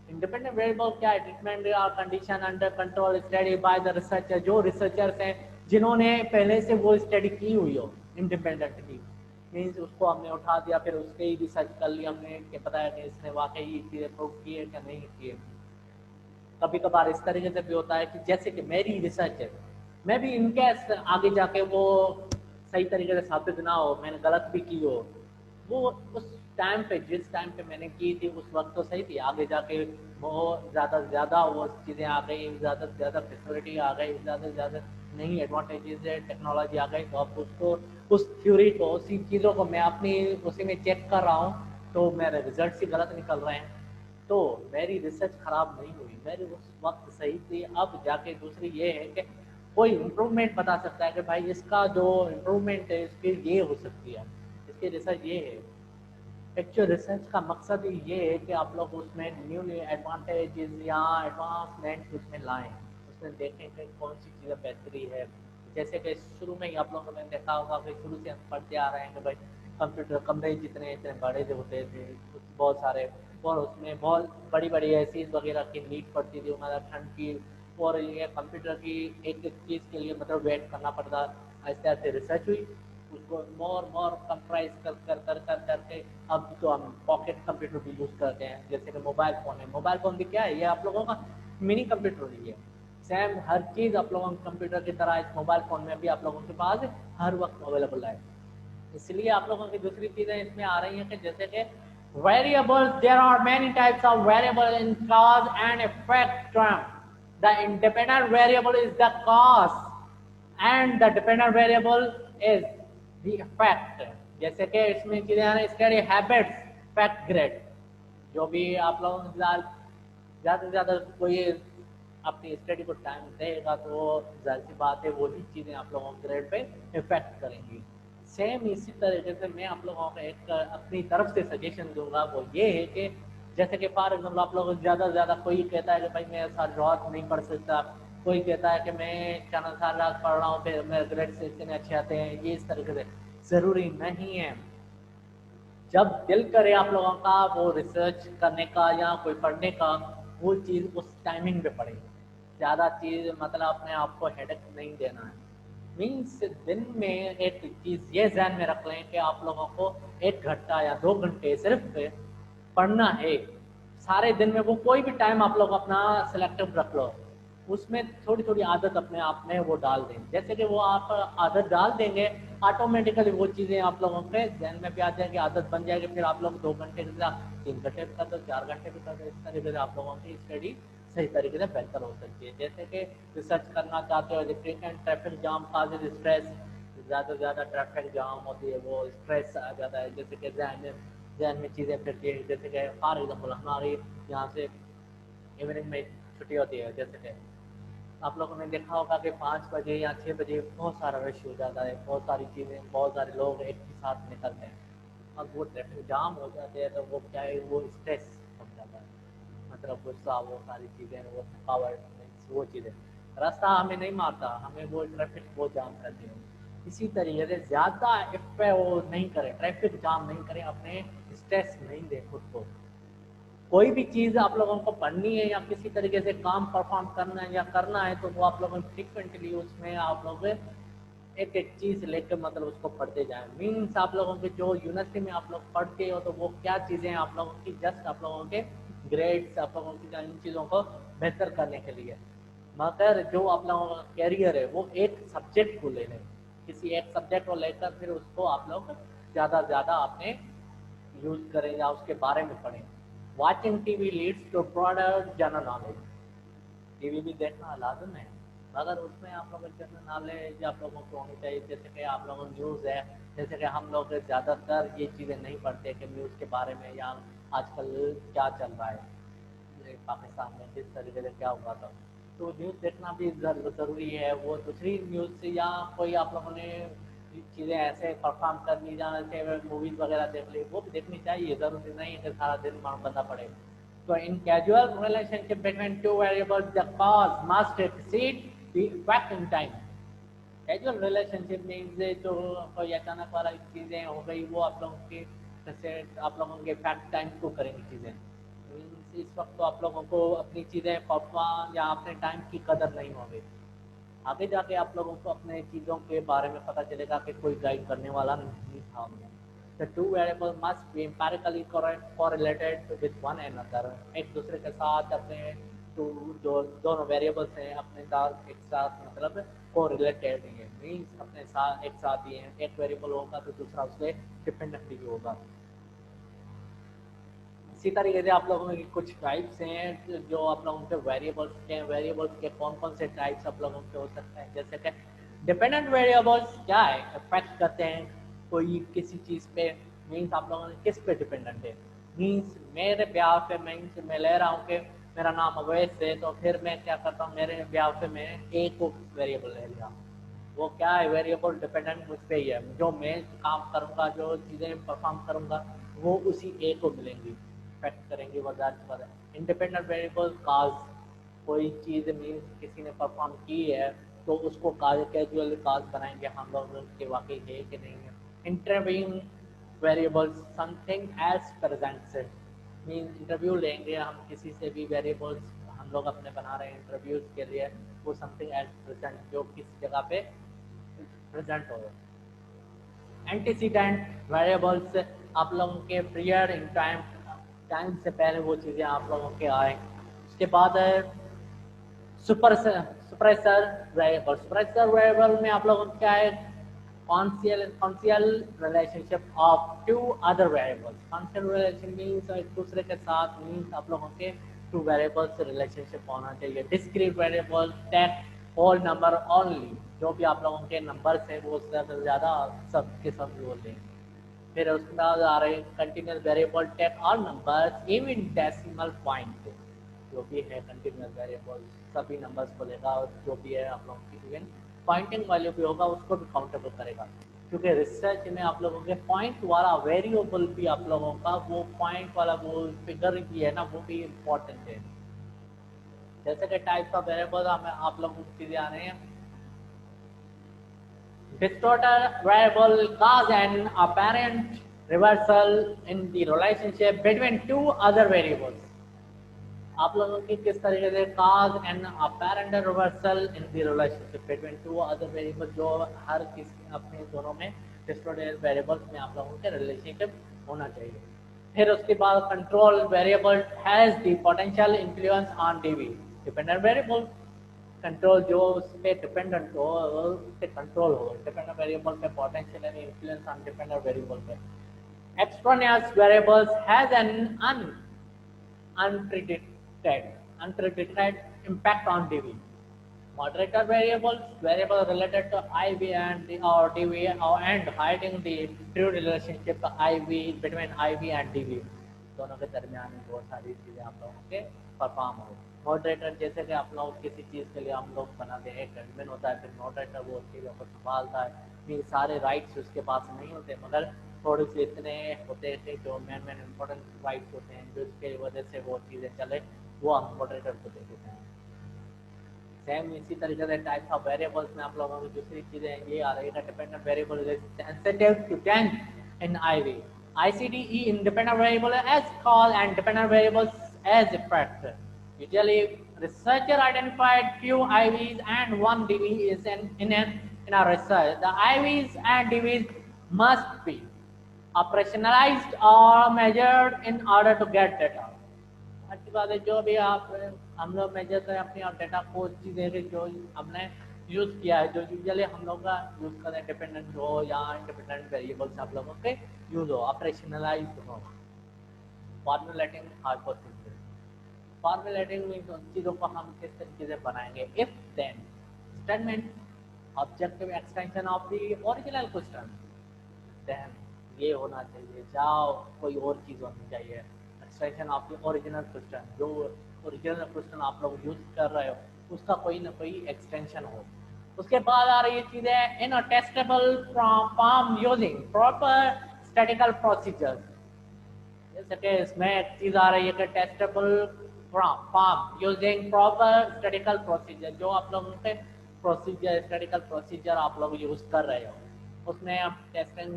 Independent variable क्या है? ट्रीटमेंट और condition under control study by the researcher, जो रिसर्चर्स हैं जिन्होंने पहले से वो स्टडी की हुई हो इंडिपेंडेंटली। मीन्स उसको हमने उठा दिया फिर उसके ही रिसर्च कर लिया हमने कि पता है कि इसने वाकई ये चीज़ें प्रूव की है क्या नहीं की है। कभी कभार इस तरीके से भी होता है कि जैसे कि मेरी रिसर्च है, मैं भी इनके आगे जाके वो सही तरीके से साबित ना हो, मैंने गलत भी की हो, वो उस टाइम पे जिस टाइम पे मैंने की थी उस वक्त तो सही थी, आगे जाके बहुत ज़्यादा से ज़्यादा वो चीज़ें आ गई, ज़्यादा से ज़्यादा फैसिलिटी आ गई, ज़्यादा से ज़्यादा नई एडवांटेजेस है, टेक्नोलॉजी आ गई, तो अब उसको उस थ्योरी को उसी चीज़ों को मैं अपनी उसी में चेक कर रहा हूँ तो मेरे रिजल्ट ही गलत निकल रहे हैं। तो मेरी रिसर्च खराब नहीं हुई, मेरी उस वक्त सही थी। अब जाके दूसरी ये है कि कोई इम्प्रूवमेंट बता सकता है कि भाई इसका जो इम्प्रूवमेंट है इसकी ये हो सकती है, इसकी रिसर्च ये है। एक्चुअल रिसर्च का मकसद ही ये है कि आप लोग उसमें न्यू न्यू एडवांटेजेस या एडवांसमेंट उसमें लाएं, उसमें देखें कि कौन सी चीज़ें बेहतरी है। जैसे कि शुरू में ही आप लोगों ने देखा होगा कि शुरू से हम पढ़ते आ रहे हैं कि भाई कंप्यूटर कमरे जितने इतने बड़े जो होते थे बहुत सारे, और उसमें बहुत बड़ी बड़ी एसीज वगैरह की नीड पड़ती थी हमारा ठंड की, और ये कंप्यूटर की एक एक चीज़ के लिए मतलब वेट करना पड़ता। ऐसे ऐसे रिसर्च हुई, उसको मोर कंप्राइज करके अब तो हम पॉकेट कंप्यूटर भी यूज़ करते हैं। जैसे कि मोबाइल फ़ोन है, मोबाइल फ़ोन भी क्या है, ये आप लोगों का मिनी कंप्यूटर ही है। सेम हर चीज़ आप लोगों के कंप्यूटर की तरह इस मोबाइल फ़ोन में भी आप लोगों के पास हर वक्त अवेलेबल है। इसलिए आप लोगों की दूसरी चीज़ें इसमें आ रही हैं कि जैसे कि variable, there are many types of variable in cause and effect term. The independent variable is the cause and the dependent variable is the effect. जैसे कि इसमें चीज़ें आ रही स्टडी हैबिट्स, फैक्ट ग्रेड, जो भी आप लोगों के ज़्यादा से ज़्यादा कोई अपनी स्टडी को टाइम देगा तो जाहिर सी बात है वही चीज़ें आप लोगों के ग्रेड पे इफेक्ट करेंगी। सेम इसी तरीके से मैं आप लोगों को एक अपनी तरफ से सजेशन दूंगा, वो ये है कि जैसे कि फॉर एग्जाम्पल आप लोग ज़्यादा से ज़्यादा कोई कहता है कि भाई मैं सारी रात नहीं पढ़ सकता, कोई कहता है कि मैं चना सारी रात पढ़ रहा हूँ फिर मेरे ग्रेड से इतने अच्छे आते हैं, ये इस तरीके से ज़रूरी नहीं है। जब दिल करे आप लोगों का वो रिसर्च करने का या कोई पढ़ने का, वो चीज़ उस टाइमिंग पे पढ़े। ज़्यादा चीज़ मतलब अपने आप को हेडेक नहीं देना है। मीन्स दिन में एक चीज़ ये ध्यान में रख लें कि आप लोगों को 1 घंटा या 2 घंटे सिर्फ पढ़ना है सारे दिन में। वो कोई भी टाइम आप लोग अपना सिलेक्टिव रख लो, उसमें थोड़ी थोड़ी आदत अपने आप में वो डाल दें। जैसे कि वो आप आदत डाल देंगे ऑटोमेटिकली वो चीज़ें आप लोगों के ध्यान में भी आ जाएगी, आदत बन जाएगी। फिर आप लोग 2 घंटे की जगह 3 घंटे भी कर दो, 4 घंटे भी कर दो, इस तरीके से आप लोगों की स्टडी सही तरीके से बेहतर हो सकती है। जैसे कि रिसर्च करना चाहते हो, frequent traffic jam causes stress, ज़्यादा से ज़्यादा ट्रैफिक जाम होती है वो स्ट्रेस आ जाता है। जैसे कि जहन में चीज़ें फिरती है। जैसे कि फॉर एग्जाम्पल हमारी यहाँ से इवनिंग में छुट्टी होती है, जैसे कि आप लोगों ने देखा होगा कि 5 बजे या 6 बजे बहुत सारा रश हो जाता है, बहुत सारी चीज़ें, बहुत सारे लोग एक ही साथ निकलते हैं। अब वो ट्रैफिक जाम हो जाते हैं तो वो क्या है, वो स्ट्रेस हो जाता है, मतलब गुस्सा, वो सारी चीज़ें, वो थकावट, वो चीज़ें। रास्ता हमें नहीं मारता, हमें वो ट्रैफिक वो जाम करती है। इसी तरीके से ज़्यादा इस पे वो नहीं करें, ट्रैफिक जाम नहीं करें, अपने स्ट्रेस नहीं दें खुद को। कोई भी चीज़ आप लोगों को पढ़नी है या किसी तरीके से काम परफॉर्म करना है या करना है तो वो आप लोगों को फ्रिक्वेंटली उसमें आप लोग एक एक चीज़ लेकर मतलब उसको पढ़ते जाएं। मीन्स आप लोगों के जो यूनिवर्सिटी में आप लोग पढ़ते हो तो वो क्या चीज़ें हैं आप लोगों की, जस्ट आप लोगों के ग्रेड्स, आप लोगों की इन चीज़ों को बेहतर करने के लिए। मगर जो आप लोगों का कैरियर है वो एक सब्जेक्ट को ले लें, किसी एक सब्जेक्ट को लेकर फिर उसको आप लोग ज़्यादा से ज़्यादा अपने यूज़ करें या उसके बारे में पढ़ें। Watching TV leads to broader general knowledge. TV भी देखना लाजम है, मगर उसमें आप लोगों को जनरल नॉलेज आप लोगों को होनी चाहिए। जैसे कि आप लोगों न्यूज़ है, जैसे कि हम लोग ज़्यादातर ये चीज़ें नहीं पढ़ते कि न्यूज़ के बारे में या आजकल क्या चल रहा है पाकिस्तान में, किस तरीके से क्या हुआ था। तो न्यूज़ देखना भी ज़रूरी है। वो दूसरी न्यूज़ से या कोई आप लोगों ने चीज़ें ऐसे परफॉर्म कर ली जैसे मूवीज़ वगैरह देख ली, वो भी देखनी चाहिए। ज़रूरी नहीं है कि सारा दिन बंदा पड़े। So in casual relationship between two variables, the cause must exceed the effect in time. Casual relationship means जो कोई अचानक वाला चीज़ें हो गई वो आप लोगों की जैसे आप लोगों के इफेक्ट टाइम को करेंगी चीज़ें। इस वक्त तो आप लोगों को अपनी चीज़ें परफॉर्म या अपने टाइम की कदर नहीं होगी। आगे जाके आप लोगों को अपने चीज़ों के बारे में पता चलेगा कि कोई गाइड करने वाला नहीं था। The two variables must be empirically correlated with one another. एक दूसरे के साथ अपने जो दोनों वेरिएबल्स हैं अपने साथ एक साथ मतलब कोरिलेटेड है, मीन्स अपने साथ एक साथ ही हैं। एक वेरिएबल होगा तो दूसरा उससे डिपेंडेंट भी होगा। इसी तरीके से आप लोगों की कुछ टाइप्स हैं जो आप लोगों के वेरिएबल्स के कौन कौन से टाइप्स आप लोगों के हो सकते हैं। जैसे कि डिपेंडेंट वेरिएबल्स क्या है, इफेक्ट करते हैं कोई किसी चीज़ पे। मीन्स आप लोगों ने किस पे डिपेंडेंट है। मीन्स मेरे ब्याह पे मीन्स मैं ले रहा हूँ कि मेरा नाम अवैस है, तो फिर मैं क्या करता हूँ मेरे ब्याह पे मैं एक वेरिएबल ले लिया। वो क्या है, वेरिएबल डिपेंडेंट मुझ पे ही है। जो मैं काम करूँगा, जो चीज़ें परफॉर्म करूँगा वो उसी ए को मिलेंगी, इफेक्ट करेंगे वगैरह। इंडिपेंडेंट वेरिएबल काज, कोई चीज़ मीन्स किसी ने परफॉर्म की है तो उसको काज कैजुअल काज बनाएंगे हम लोग के वाकई है कि नहीं है। Interviewing variables something as presents, mean interview लेंगे हम किसी से भी, वेरिएबल्स हम लोग अपने बना रहे हैं इंटरव्यूज के लिए, वो समथिंग एज प्रेजेंट जो किसी जगह पे प्रेजेंट हो। एंटीसीडेंट वेरिएबल्स आप लोगों के पीरियड इन टाइम से पहले वो चीज़ें आप लोगों के आए। उसके बाद सुप्रेसर वेरिएबल। सुप्रेसर वेरिएबल में आप लोगों को क्या है, causal relationship of two other variables. Causal relation means एक दूसरे के साथ, मीन्स आप लोगों के टू वेरिएबल्स रिलेशनशिप होना चाहिए। Discrete variable take whole number only, जो भी आप लोगों के नंबर्स हैं वो ज़्यादा से ज़्यादा सब के सब बोल दें। फिर उसके बाद आ रहे continuous variable take all numbers even decimal point, जो भी है कंटिन्यूस वेरिएबल सभी नंबर्स को लेगा, और जो भी है आप लोगों की इवन पॉइंटिंग वैल्यू भी होगा उसको भी काउंटेबल करेगा। क्योंकि रिसर्च में आप लोगों के पॉइंट वाला वेरिएबल भी आप लोगों का वो पॉइंट वाला वो फिगर भी है ना, वो भी इम्पोर्टेंट है। जैसे कि टाइप्स ऑफ वेरिएबल हमें आप लोगों की चीज़ें आ रही हैं। Distorted variable cause an apparent reversal in the relationship between two other variables. आप लोगों की किस तरीके से cause an apparent reversal in the relationship between two other variables, जो हर किसी अपने दोनों में distorted variables में आप लोगों के relationship होना चाहिए। फिर उसके बाद control variable has the potential influence on DV. Dependent variable control जो उस पर डिपेंडेंट हो उस पर कंट्रोल हो। डिपेंडेंट वेरिएबल पे potential and influence on dependent variable पे। Extraneous variables has an unpredicted impact on DV. Moderator variable related to IV and or DV and hiding the true relationship IV between IV and DV, दोनों के दरमियान बहुत सारी चीज़ें आप लोगों के परफॉर्म हो। मॉडरेटर जैसे कि आप लोग किसी चीज़ के लिए हम लोग बनाते हैं, एक एडमिन होता है, फिर मॉडरेटर वो चीज़ों को संभालता है। ये सारे राइट्स उसके पास नहीं होते, मगर थोड़े से इतने होते हैं जो मेन इंपॉर्टेंट राइट्स होते हैं जिसके वजह से वो चीज़ें चले, वो हम मॉडरेटर को दे देते हैं। सेम इसी तरीके से टाइप्स ऑफ वेरिएबल्स में आप लोगों की दूसरी चीज़ें ये आ रही है। Dependent variable is sensitive to change in IV. ICDE independent variable as call and dependent variables as effect. Usually, researcher identified few IVs and one DV is in an in our research. The IVs and DVs must be operationalized or measured in order to get data. अच्छी बात है, जो भी आप हम लोग major करें अपनी और डेटा को चीज़ें जो हमने यूज़ किया है, जो यूजली हम लोग का यूज़ करें डिपेंडेंट हो या इंडिपेंडेंट वेरिएबल्स आप लोगों के यूज़ हो, ऑपरेशनलाइज हो. Formulating hypothesis. फॉर्मुलेटिंग मीन्स उन चीज़ों को हम किस तरीके से बनाएंगे. If then statement objective extension of the original question, then ये होना चाहिए, जाओ कोई और चीज़ होनी चाहिए. Extension of the original question, जो ओरिजिनल क्वेश्चन आप लोग यूज कर रहे हो उसका कोई ना कोई एक्सटेंशन हो. उसके बाद आ रही चीज़ है in a testable form using proper statistical procedures. जैसे कि इसमें एक चीज़ आ रही है कि testable form using proper statistical procedure, जो आप लोगों के प्रोसीजर स्टैटिकल प्रोसीजर आप लोग यूज़ कर रहे हो उसमें आप टेस्टिंग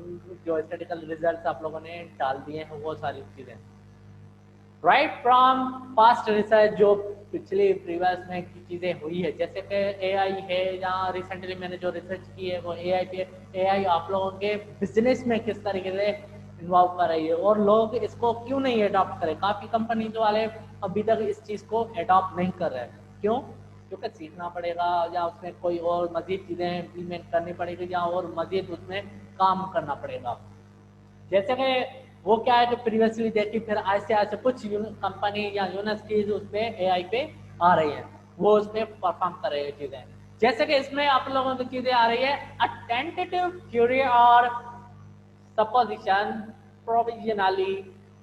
जो स्टैटिकल रिजल्ट्स आप लोगों ने डाल दिए हैं वो सारी चीज़ें. राइट फ्रॉम पास्ट रिसर्च, जो पिछले प्रीवियस में की चीज़ें हुई है, जैसे कि एआई है या रिसेंटली मैंने जो रिसर्च की है वो एआई पे. एआई आप लोगों के बिजनेस में किस तरीके से इन्वॉल्व कर रही है और लोग इसको क्यों नहीं अडॉप्ट करें. काफ़ी कंपनीज वाले अभी तक इस चीज़ को अडॉप्ट नहीं कर रहे हैं. क्यों? क्योंकि सीखना पड़ेगा या उसमें कोई और मज़ीद चीज़ें इम्प्लीमेंट करनी पड़ेगी या और मज़ीद उसमें काम करना पड़ेगा. जैसे कि वो क्या है कि प्रीवियसली देखी, फिर ऐसे ऐसे कुछ कंपनी या यूनिवर्सिटीज उसमें एआई पे आ रही है, वो उस पर परफॉर्म कर रही है चीज़ें. जैसे कि इसमें आप लोगों की चीज़ें आ रही है अ टेंटेटिव थ्योरी और supposition provisionally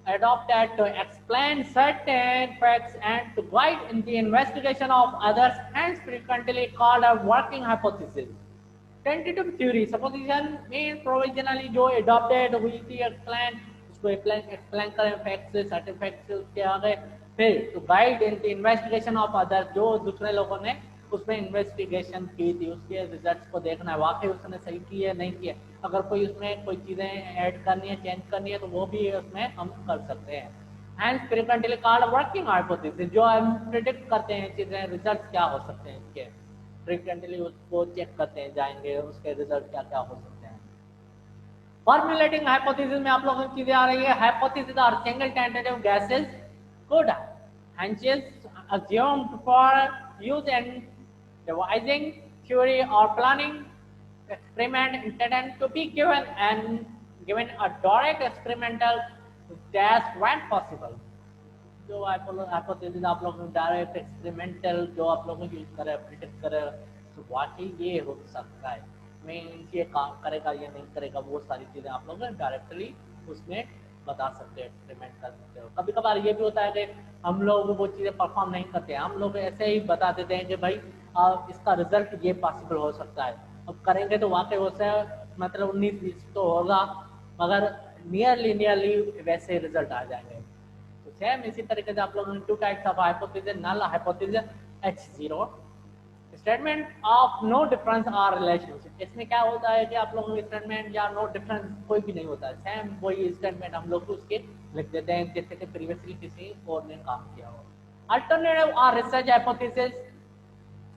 adopted to explain certain facts and to guide in the investigation of others, hence frequently called a working hypothesis. Tentative theory, supposition means provisionally जो adopted हुई थी, explain उसको explain करें facts, certain facts उसके आगे, फिर to guide in the investigation of others, जो दूसरे लोगों ने उसमें इन्वेस्टिगेशन की थी उसके रिजल्ट्स को देखना है वाकई उसने सही की है नहीं किया. अगर कोई उसमें कोई चीज़ें ऐड करनी है चेंज करनी है तो वो भी उसमें हम कर सकते हैं. And frequently called working hypothesis, जो हम प्रिडिक्ट करते हैं चीज़ें रिजल्ट क्या हो सकते हैं इसके, फ्रीक्वेंटली उसको चेक करते हैं जाएंगे उसके रिजल्ट क्या क्या हो सकते हैं. फॉर्मुलेटिंग हाइपोथेसिस में आप लोगों की चीज़ें आ रही है. Hypothesis are single tentative guesses could hence assumed for use in devising theory or planning experiment intended to be given and given a direct experimental test when possible. जो हाइपोथेसिस आप लोग डायरेक्ट एक्सपेरिमेंटल जो आप लोग use करें predict करें तो वाकई ये हो सकता है, मीन्स ये काम करेगा ये नहीं करेगा, वो सारी चीज़ें आप लोग डायरेक्टली उसमें बता सकते हैं, एक्सपेरिमेंट कर सकते हो. कभी कभार ये भी होता है कि हम लोग वो चीज़ें परफॉर्म नहीं करते हैं, हम लोग ऐसे ही बता देते हैं कि भाई इसका रिजल्ट ये पॉसिबल हो सकता है. अब करेंगे तो वाकई उससे मतलब 19-20 तो होगा मगर नियरली वैसे रिजल्ट आ जाएंगे. तो सेम इसी तरीके से आप लोगों ने two types of hypothesis, null hypothesis, H0 statement of no difference और रिलेशनशिप. इसमें क्या होता है कि आप लोगों को स्टेटमेंट या नो डिफरेंस कोई भी नहीं होता है, सेम वही स्टेटमेंट हम लोग उसके लिख देते हैं जैसे कि प्रीवियसली किसी और ने काम किया हो. अल्टरनेटिव और रिसर्च हाइपोथेसिस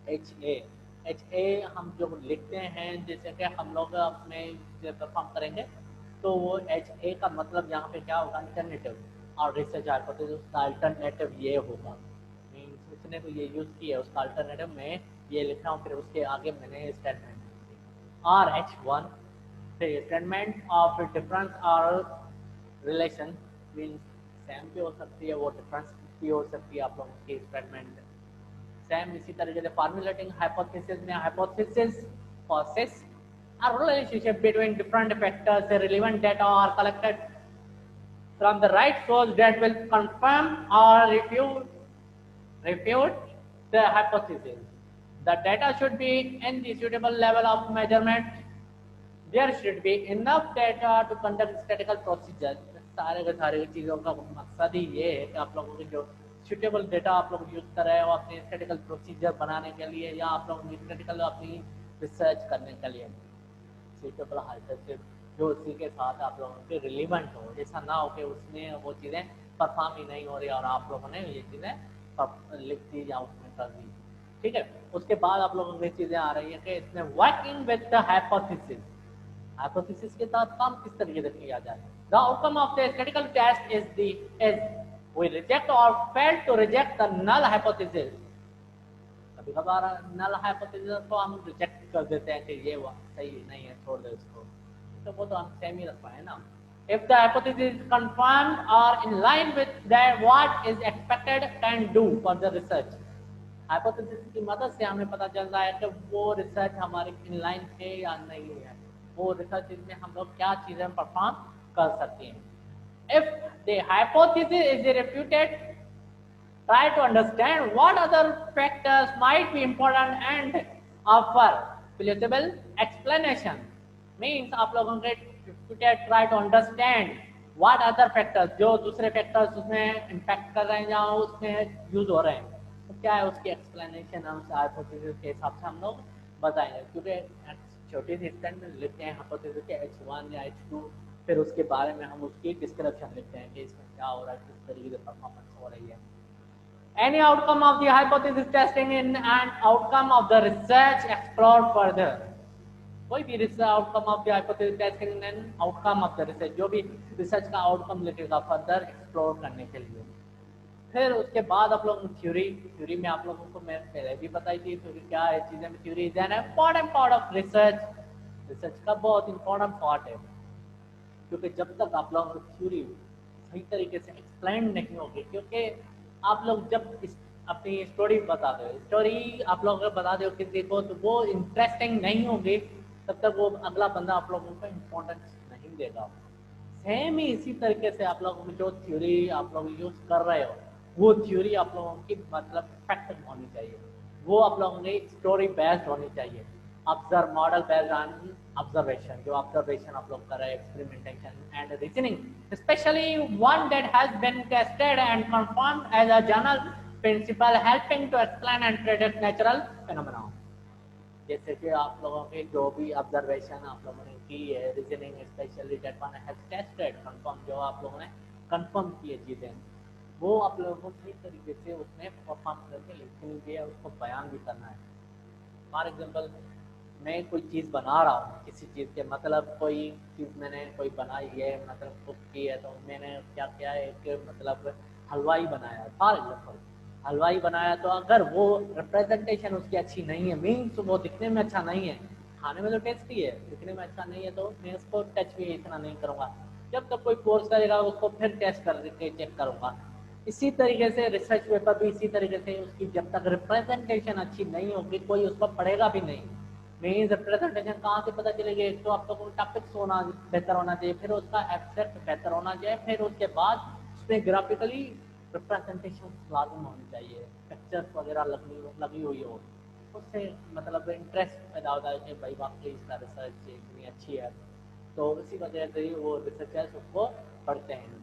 HA हम जो लिखते हैं जैसे कि हम लोग अपने परफॉर्म करेंगे तो वो HA का मतलब यहाँ पे क्या होगा, अल्टरनेटिव, और रिसर्च हाइपोथेसिस का अल्टरनेटिव ये होगा, मीन्स उसने तो ये यूज़ किया है उसका अल्टरनेटिव में ये लिखा हूँ, फिर उसके आगे मैंने स्टेटमेंट. और H1 फिर स्टेटमेंट ऑफ डिफरेंस और रिलेशन, मीन्स सेम भी हो सकती है वो डिफरेंस भी हो सकती है आप लोगों की स्टेटमेंट. सेम इसी तरीके से फॉर्मुलेटिंग हाइपोथेसिस में hypothesis possess a relationship between different factors. The relevant data are collected from the right source that will confirm or refute the hypothesis. The data should be in the suitable level of measurement. There should be enough data to conduct statistical procedures. सारे के सारे चीज़ों का मकसद ही ये है कि आप लोगों के जो सुटेबल डेटा आप लोग यूज़ कर रहे हो अपने स्टैटिकल प्रोसीजर बनाने के लिए या आप लोग स्टैटिकल अपनी रिसर्च करने के लिए, सुटेबल हाइपोथेसिस जो उसी के साथ आप लोगों के रिलेवेंट हो, ऐसा ना हो कि उसमें वो चीज़ें परफॉर्म ही नहीं हो रही और आप लोगों ने ये चीज़ें लिख दी या उसमें कर दी. ठीक है। उसके बाद आप लोगों की चीजें आ रही है कि इसमें working with the hypothesis, hypothesis के साथ काम किस तरीके से किया जाए। The outcome of the statistical test is we reject और fail to reject the null hypothesis. कभी कभार नल हाइपोथेसिस को हम रिजेक्ट कर देते हैं कि ये सही नहीं है, छोड़ दो इसको, तो वो तो हम सेम ही रख पाए ना। If the hypothesis is confirmed or in line with that what is expected, can do further research। Hypothesis की मदद से हमें पता चलता है कि वो रिसर्च हमारे इन लाइन है या नहीं है, वो रिसर्च में हम लोग क्या चीजें परफॉर्म कर सकते हैं। If the hypothesis is refuted, try to understand what other factors might be important and offer plausible explanation। Means आप लोगों के try to understand what other factors, जो दूसरे factors उसमें impact कर रहे हैं या उसमें यूज हो रहे हैं, तो क्या है उसकी explanation हम hypothesis के हिसाब से हम लोग बताएंगे। क्योंकि छोटी सी स्टैंड में लिखते हैं hypothesis के H1 या H2, फिर उसके बारे में हम उसकी डिस्क्रिप्शन लिखते हैं कि इसमें क्या हो रहा है, किस तरीके से परफॉर्मेंस हो रही है। Any outcome of the hypothesis testing in an outcome of the research explored further। कोई भी research outcome of the hypothesis testing and outcome of the research, जो भी रिसर्च का आउटकम लिखेगा फर्दर एक्सप्लोर करने के लिए। फिर उसके बाद आप लोग थ्योरी में आप लोगों को मैं पहले भी बताई थी थ्योरी क्या है चीजें में। Theory is an important part of research, research का बहुत इंपॉर्टेंट पार्ट है। क्योंकि जब तक आप लोग थ्योरी सही तरीके से एक्सप्लेन नहीं होगी, क्योंकि आप लोग जब अपनी स्टोरी बता दो, स्टोरी आप लोग अगर बता दो किसी को तो वो इंटरेस्टिंग नहीं होगी, तब तक वो अगला बंदा आप लोगों को इम्पोर्टेंस नहीं देगा। सेम ही इसी तरीके से आप लोग जो थ्योरी आप लोग यूज कर रहे हो, वो थ्योरी आप लोगों की मतलब फैक्ट होनी चाहिए, वो आप लोगों की स्टोरी बेस्ड होनी चाहिए। Observe model based on observation, जो ऑब्जर्वेशन आप लोग कर रहे हैं, experimentation and reasoning, especially one that has been tested and confirmed as a general principle helping to explain and predict natural phenomena. जैसे कि आप लोगों के जो भी ऑब्जर्वेशन आप लोगों ने की है, reasoning specially that one has tested confirm, जो आप लोगों ने कंफर्म किए चीज़ें, वो आप लोगों को सही तरीके से उसमें परफॉर्म करके लिखनी भी है, उसको बयान भी करना है। फॉर एग्जांपल मैं कोई चीज़ बना रहा हूँ किसी चीज़ के, मतलब कोई चीज़ मैंने कोई बनाई है, मतलब कुक की है, तो मैंने क्या किया है, एक मतलब हलवाई बनाया है फॉर एग्जाम्पल, हलवाई बनाया, तो अगर वो रिप्रेजेंटेशन उसकी अच्छी नहीं है, मीन्स वो दिखने में अच्छा नहीं है, खाने में तो टेस्टी है, दिखने में अच्छा नहीं है, तो मैं उसको टच भी इतना नहीं करूँगा। जब तक कोई कोर्स करेगा उसको फिर टेस्ट करके चेक करूँगा। इसी तरीके से रिसर्च पेपर भी इसी तरीके से, उसकी जब तक रिप्रेजेंटेशन अच्छी नहीं होगी कोई उसको पढ़ेगा भी नहीं। मेन रिप्रेजेंटेशन कहाँ से पता चलेगी, एक तो आप लोगों को टॉपिक्स होना बेहतर होना चाहिए, फिर उसका एब्स्ट्रैक्ट बेहतर होना चाहिए, फिर उसके बाद उसमें ग्राफिकली रिप्रेजेंटेशन लाजम होनी चाहिए, पिक्चर्स वगैरह लगी हुई हो, उससे मतलब इंटरेस्ट पैदा होता है कि भाई वाकई इसका रिसर्च इतनी अच्छी है, तो इसी वजह से ही वो रिसर्चर्स उसको पढ़ते हैं।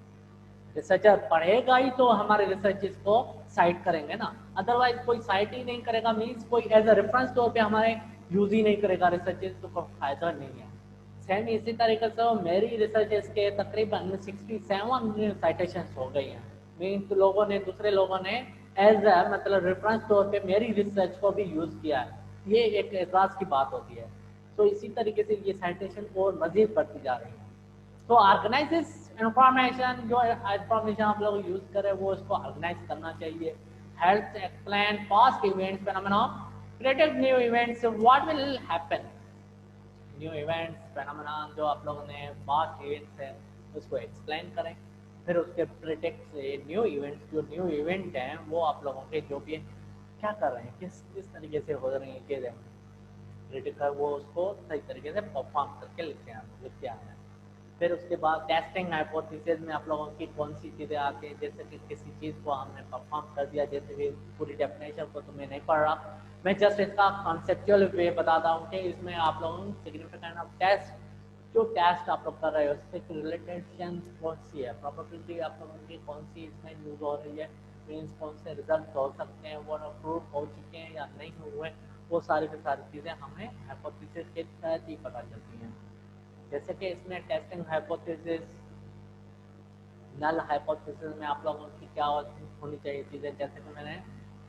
रिसर्चर पढ़ेगा ही तो हमारे रिसर्चेस को साइट करेंगे ना, अदरवाइज कोई साइट ही नहीं करेगा, मीन्स कोई एज अ रेफरेंस तौर पे हमारे यूज ही नहीं करेगा रिसर्चेस, तो कोई फायदा नहीं है। सेम इसी तरीके से मेरी रिसर्चेस के तकरीबन 67 साइटेशन हो गई हैं, मीन्स लोगों ने, दूसरे लोगों ने एज अ मतलब रेफरेंस तौर पे मेरी रिसर्च को भी यूज किया है, ये एक एतराज की बात होती है। तो इसी तरीके से ये साइटेशन और मजीद बढ़ती जा रही है। तो ऑर्गेनाइजेस इंफॉर्मेशन, जो इंफॉर्मेशन आप लोग यूज करें वो इसको ऑर्गेनाइज करना चाहिए। Health explain past events phenomena, predict new events what will happen. New events phenomena जो आप लोगों ने पास्ट इवेंट्स है उसको एक्सप्लेन करें, फिर उसके प्रेडिक्ट से न्यू इवेंट्स, जो न्यू इवेंट हैं वो आप लोगों के जो भी क्या कर रहे हैं, किस किस तरीके से हो रही हैं चीज़ें, प्रेडिक्ट कर वो उसको सही तरीके से परफॉर्म करके लिखते आए हैं। फिर उसके बाद टेस्टिंग हाइपोथेसिस में आप लोगों की कौन सी चीज़ें आती हैं, जैसे कि किसी चीज़ को हमने परफॉर्म कर दिया, जैसे कि पूरी डेफिनेशन को तो मैं नहीं पढ़ रहा, मैं जस्ट इसका कॉन्सेप्चुअल वे बताता हूँ कि इसमें आप लोगों सिग्निफिकेंट ऑफ टेस्ट, जो टेस्ट आप लोग कर रहे हो उससे रिलेटेड कौन सी है, प्रोबेबिलिटी आप लोगों की कौन सी इसमें यूज हो रही है, मीन्स कौन से रिजल्ट हो सकते हैं, वो अप्रूव हो चुके हैं या नहीं हुए, वो सारी की सारी चीज़ें हमें हाइपोथेसिस के तहत ही पता चलती हैं। जैसे कि इसमें टेस्टिंग हाइपोथेसिस, नल हाइपोथेसिस में आप लोगों की क्या होनी चाहिए चीज़ें, जैसे कि मैंने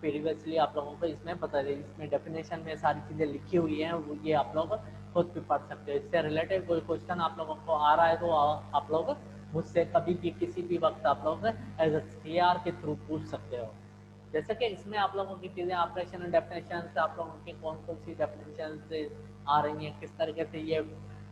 प्रीवियसली आप लोगों को इसमें बता दें, इसमें डेफिनेशन में सारी चीज़ें लिखी हुई हैं, वो ये आप लोग खुद भी पढ़ सकते हो। इससे रिलेटेड कोई क्वेश्चन आप लोगों को आ रहा है तो आप लोग मुझसे कभी भी किसी भी वक्त आप लोग एज ए CR के थ्रू पूछ सकते हो। जैसे कि इसमें आप लोगों की चीज़ें ऑपरेशन एंड डेफिनेशन से आप लोगों की कौन कौन सी डेफिनेशन से आ रही हैं, किस तरीके से ये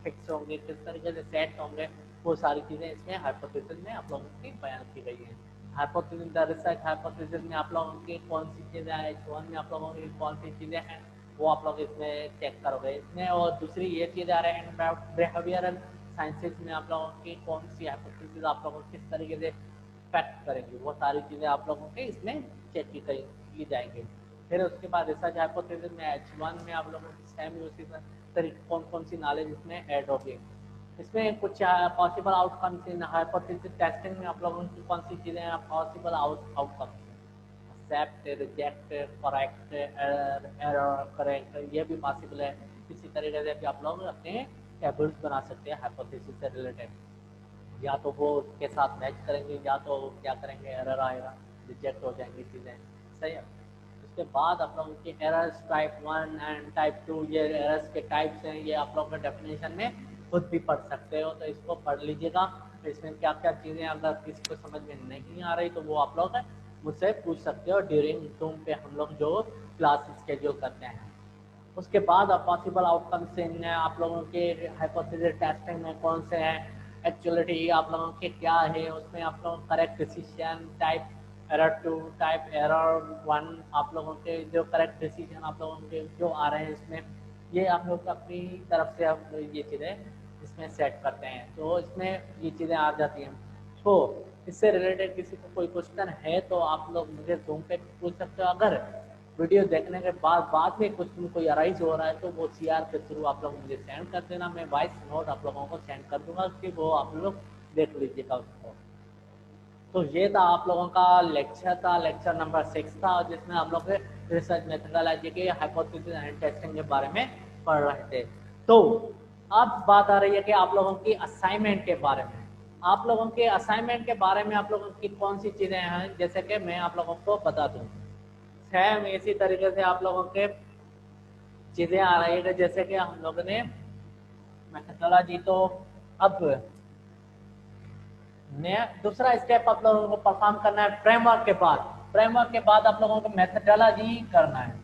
फिक्स होंगे, किस तरीके से सेट होंगे, वो सारी चीज़ें इसमें हाइपोथेसिस में आप लोगों की बयान की गई हैं। हाइपोथेसिस द रिसर्च हाइपोथेसिस में आप लोगों की कौन सी चीज़ें हैं, H1 में आप लोगों की कौन सी चीज़ें हैं वो आप लोग इसमें चेक करोगे इसमें। और दूसरी ये चीज़ आ रही है बिहेवियरल साइंसेज में आप लोगों की कौन सी हाइपोथेसिस आप लोगों किस तरीके से फैक्ट करेंगे, वो सारी चीज़ें आप लोगों के इसमें चेक की जाएंगी। फिर उसके बाद रिसर्च हाइपोथेसिस में H1 में आप लोगों की सेम उसी तरीके कौन कौन सी नॉलेज इसमें ऐड होगी। इसमें कुछ possible outcomes in hypothesis testing में आप लोगों की कौन सी चीज़ें हैं possible outcomes, accept, reject, correct, error, correct, ये भी पॉसिबल है। इसी तरीके से भी आप लोग अपने टेबल्स बना सकते हैं हाइपोथेसिस से रिलेटेड, या तो वो उसके साथ मैच करेंगे या तो क्या करेंगे एरर आएगा, रिजेक्ट हो जाएंगी चीज़ें, सही है। उसके बाद आप लोगों की एरर्स टाइप 1 एंड टाइप 2, ये एरर्स के टाइप्स हैं, ये आप लोग का डेफिनेशन में खुद भी पढ़ सकते हो, तो इसको पढ़ लीजिएगा। तो इसमें क्या क्या चीज़ें अगर किसी को समझ में नहीं आ रही तो वो आप लोग मुझसे पूछ सकते हो ड्यूरिंग जूम पे हम लोग जो क्लास स्केड्यूल करते हैं। उसके बाद पॉसिबल आउटकम्स इन आप लोगों के हाइपोथेसिस टेस्टिंग में कौन से हैं, एक्चुअलिटी आप लोगों के क्या है, उसमें आप लोग correct decision type error 2, type error 1, आप लोगों के जो करेक्ट डिसीजन आप लोगों के जो आ रहे हैं इसमें, ये आप लोग अपनी तरफ से आप ये चीज़ें इसमें सेट करते हैं, तो इसमें ये चीज़ें आ जाती हैं। तो इससे रिलेटेड किसी को कोई क्वेश्चन है तो आप लोग मुझे जूम पे पूछ सकते हो। अगर वीडियो देखने के बाद में क्वेश्चन कोई अराइज हो रहा है तो वो CR के थ्रू आप लोग मुझे सेंड कर देना, मैं वॉइस नोट आप लोगों को सेंड कर दूंगा कि वो आप लोग देख लीजिएगा उसको। तो ये था आप लोगों का लेक्चर था, लेक्चर नंबर 6 था, जिसमें आप लोग रिसर्च मेथोडोलॉजी के हाइपोथेसिस एंड टेस्टिंग के बारे में पढ़ रहे थे। तो अब बात आ रही है कि आप लोगों की असाइनमेंट के बारे में। आप लोगों के असाइनमेंट के बारे में आप लोगों की कौन सी चीज़ें हैं, जैसे कि मैं आप लोगों को बता दूँ, सेम इसी तरीके से आप लोगों के चीज़ें आ रही है। जैसे कि हम लोगों ने मेथोडोलॉजी, तो अब दूसरा स्टेप आप लोगों को परफॉर्म करना है फ्रेमवर्क के बाद। फ्रेमवर्क के बाद आप लोगों को मेथोडोलॉजी करना है।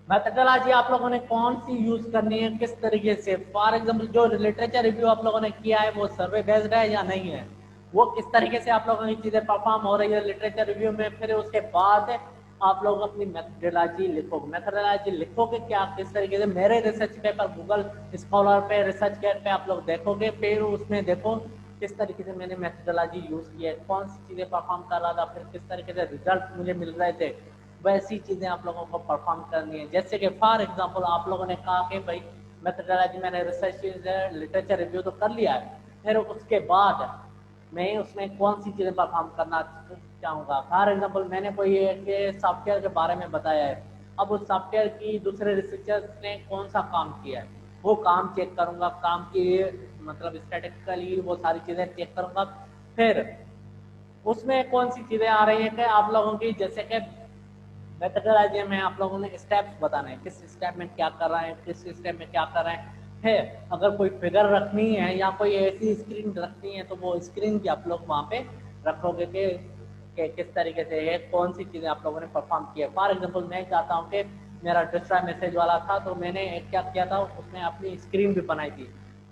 मेथोडोलॉजी आप लोगों ने कौन सी यूज करनी है, किस तरीके से, फॉर एग्जाम्पल जो लिटरेचर रिव्यू आप लोगों ने किया है वो सर्वे बेस्ड है या नहीं है, वो किस तरीके से आप लोगों की चीजें परफॉर्म हो रही है लिटरेचर रिव्यू में। फिर उसके बाद आप लोग अपनी मेथोडोलॉजी लिखोगे। मेथोडोलॉजी लिखोगे क्या, किस तरीके से, मेरे रिसर्च पेपर गूगल स्कॉलर पे, रिसर्च गेट पे आप लोग देखोगे, फिर उसमें देखो किस तरीके से मैंने मेथोडोलॉजी यूज की है, कौन सी चीजें परफॉर्म कर रहा था, फिर किस तरीके से रिजल्ट मुझे मिल रहे थे, वैसी चीज़ें आप लोगों को परफॉर्म करनी है। जैसे कि फॉर एग्जांपल आप लोगों ने कहा कि भाई मेथोडोलॉजी मैंने रिसर्च लिटरेचर रिव्यू तो कर लिया है, फिर उसके बाद मैं उसमें कौन सी चीज़ें परफॉर्म करना चाहूँगा। फॉर एग्जांपल मैंने कोई एक सॉफ्टवेयर के बारे में बताया है, अब उस सॉफ्टवेयर की दूसरे रिसर्चर्स ने कौन सा काम किया है वो काम चेक करूँगा, काम की मतलब स्टैटिस्टिकली वो सारी चीज़ें चेक करूँगा। फिर उसमें कौन सी चीज़ें आ रही है कि आप लोगों की, जैसे कि मेथोडोलॉजी में आप लोगों ने स्टेप्स बताने हैं, किस स्टेप में क्या कर रहे हैं, किस स्टेप में क्या कर रहे हैं। है अगर कोई फिगर रखनी है या कोई ऐसी स्क्रीन रखनी है तो वो स्क्रीन की आप लोग वहाँ पे रखोगे कि किस तरीके से है, कौन सी चीज़ें आप लोगों ने परफॉर्म की है। फॉर एग्जाम्पल मैं चाहता हूँ कि मेरा दूसरा मैसेज वाला था तो मैंने क्या किया था, उसमें अपनी स्क्रीन भी बनाई थी।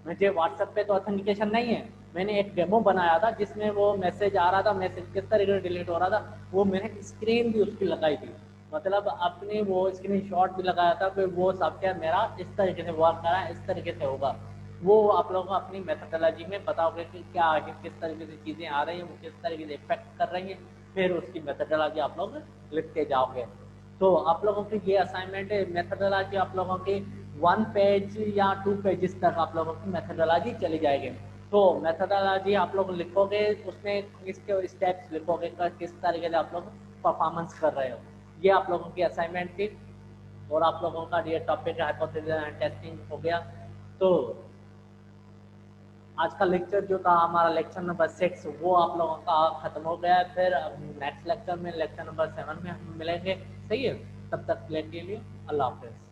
मुझे व्हाट्सएप पे तो ऑथेंटिकेशन नहीं है, मैंने एक डेमो बनाया था जिसमें वो मैसेज आ रहा था, मैसेज किस तरीके से डिलीट हो रहा था, वो मैंने स्क्रीन भी उसकी लगाई थी, मतलब अपने वो स्क्रीनशॉट भी लगाया था। फिर वो सॉफ्टवेयर मेरा इस तरीके से वर्क करा, इस तरीके से होगा। वो आप लोगों को अपनी मेथोडोलॉजी में बताओगे कि क्या आगे किस तरीके से चीज़ें आ रही हैं, वो किस तरीके से इफेक्ट कर रही हैं, फिर उसकी मेथोडोलॉजी आप लोग लिखते जाओगे। तो आप लोगों की ये असाइनमेंट है, मेथोडोलॉजी आप लोगों की 1 पेज या 2 पेजेस तक आप लोगों की मेथोडोलॉजी चली जाएगी। तो मेथोडोलॉजी आप लोग लिखोगे, उसमें इसके स्टेप्स लिखोगे किस तरीके से आप लोग परफॉर्मेंस कर रहे हो। ये आप लोगों की असाइनमेंट थी और आप लोगों का ये टॉपिक हाइपोथेसिस एंड टेस्टिंग हो गया। तो आज का लेक्चर जो था हमारा लेक्चर नंबर 6 वो आप लोगों का ख़त्म हो गया है। फिर नेक्स्ट लेक्चर में लेक्चर नंबर 7 में हम मिलेंगे। सही है, तब तक के लिए अल्लाह हाफिज़।